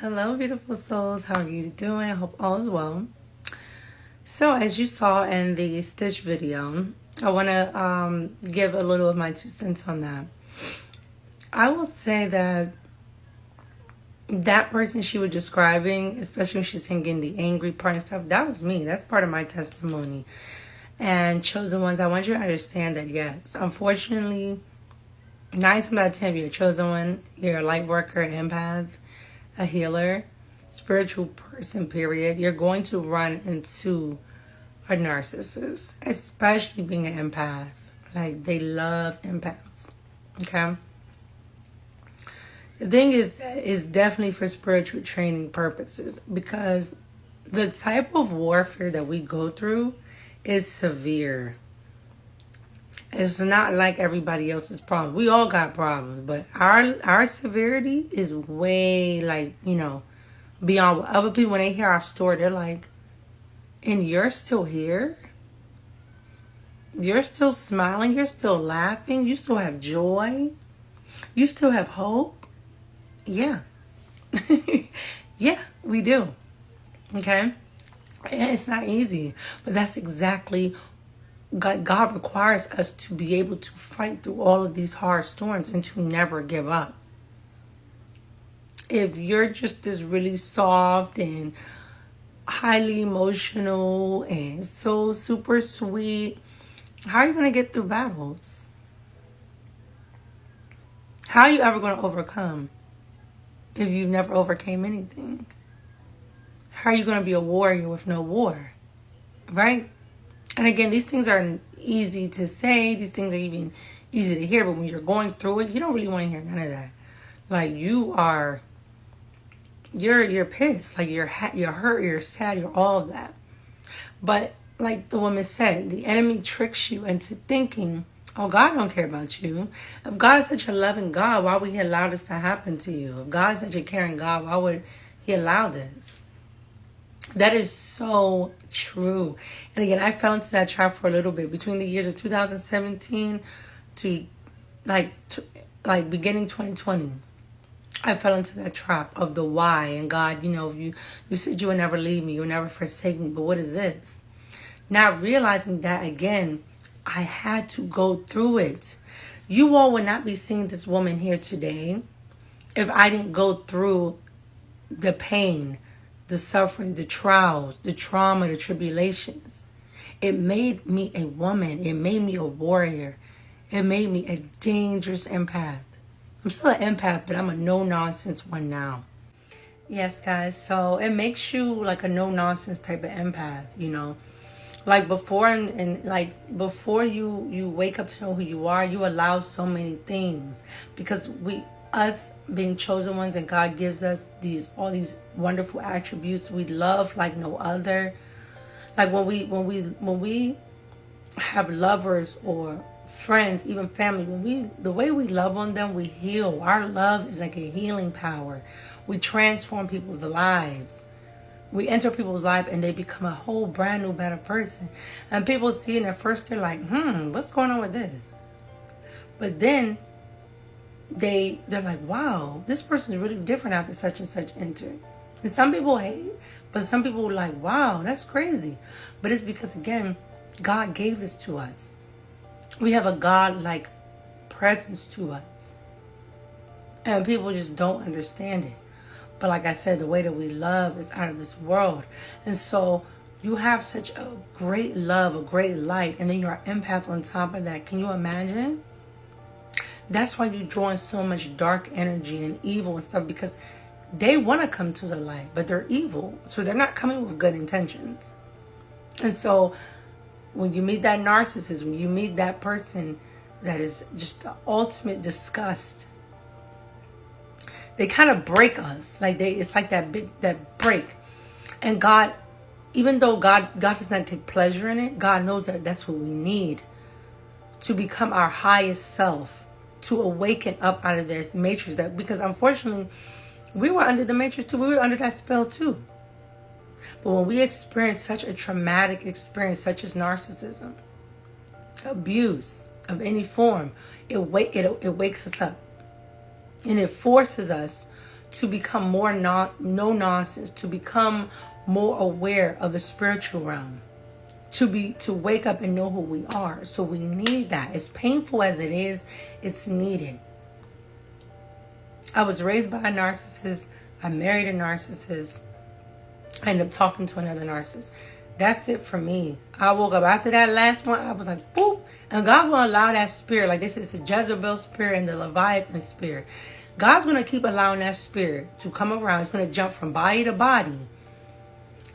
Hello, beautiful souls. How are you doing? I hope all is well. So, as you saw in the Stitch video, I want to give a little of my 2 cents on that. I will say that that person she was describing, especially when she's singing the angry part and stuff, that was me. That's part of my testimony. And chosen ones, I want you to understand that, yes, unfortunately, 9 times out of 10, you're a chosen one, you're a light worker, an empath, a healer, spiritual person, period, you're going to run into a narcissist, especially being an empath. Like, they love empaths. Okay? The thing is definitely for spiritual training purposes, because the type of warfare that we go through is severe. It's not like everybody else's problem. We all got problems, but our severity is way, like, beyond what other people, when they hear our story, they're like, and you're still here? You're still smiling? You're still laughing? You still have joy? You still have hope? Yeah. Yeah, we do. Okay? And it's not easy, but that's exactly God requires us to be able to fight through all of these hard storms and to never give up. If you're just this really soft and highly emotional and so super sweet, how are you going to get through battles? How are you ever going to overcome if you've never overcame anything? How are you going to be a warrior with no war? Right? And again, these things are easy to say. These things are even easy to hear. But when you're going through it, you don't really want to hear none of that. Like, you're pissed. Like, you're hurt, you're sad, you're all of that. But like the woman said, the enemy tricks you into thinking, oh, God don't care about you. If God is such a loving God, why would he allow this to happen to you? If God is such a caring God, why would he allow this? That is so true. And again, I fell into that trap for a little bit between the years of 2017 to beginning 2020. I fell into that trap of the why. And God, you said you would never leave me, you would never forsake me, but what is this? Not realizing that, again, I had to go through it. You all would not be seeing this woman here today if I didn't go through the pain, the suffering, the trials, the trauma, the tribulations. It made me a woman. It made me a warrior. It made me a dangerous empath. I'm still an empath, but I'm a no-nonsense one now. Yes, guys. So it makes you like a no-nonsense type of empath, Like before, and like before you wake up to know who you are, you allow so many things, because us being chosen ones, and God gives us all these wonderful attributes. We love like no other. Like when we have lovers or friends, even family, the way we love on them, we heal. Our love is like a healing power. We transform people's lives. We enter people's life and they become a whole brand new better person. And people see it, and at first they're like, what's going on with this? But then they're like, wow, this person is really different after such and such entered. And some people hate, but some people are like, wow, that's crazy. But it's because, again, God gave this to us. We have a God-like presence to us. And people just don't understand it. But like I said, the way that we love is out of this world. And so you have such a great love, a great light, and then you're an empath on top of that. Can you imagine? That's why you're drawing so much dark energy and evil and stuff, because they want to come to the light, but they're evil. So they're not coming with good intentions. And so when you meet that narcissist, when you meet that person that is just the ultimate disgust, they kind of break us. It's like that break. And God, even though God does not take pleasure in it, God knows that that's what we need to become our highest self, to awaken up out of this matrix. Because unfortunately, we were under the matrix too. We were under that spell too. But when we experience such a traumatic experience, such as narcissism, abuse of any form, it wakes us up. And it forces us to become more no nonsense, to become more aware of the spiritual realm, to wake up and know who we are. So we need that. As painful as it is, it's needed. I was raised by a narcissist. I married a narcissist. I ended up talking to another narcissist. That's it for me. I woke up after that last one. I was like, boop. And God will allow that spirit. Like this is the Jezebel spirit and the Leviathan spirit. God's going to keep allowing that spirit to come around. It's going to jump from body to body.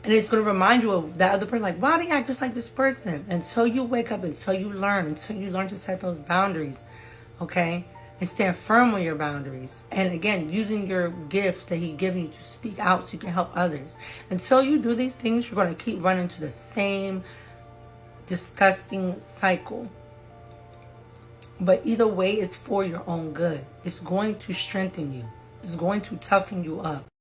And it's going to remind you of that other person. Like, why do you act just like this person? Until you wake up, until you learn to set those boundaries. Okay? And stand firm on your boundaries. And again, using your gift that He given you to speak out so you can help others. Until you do these things, you're going to keep running to the same disgusting cycle. But either way, it's for your own good. It's going to strengthen you. It's going to toughen you up.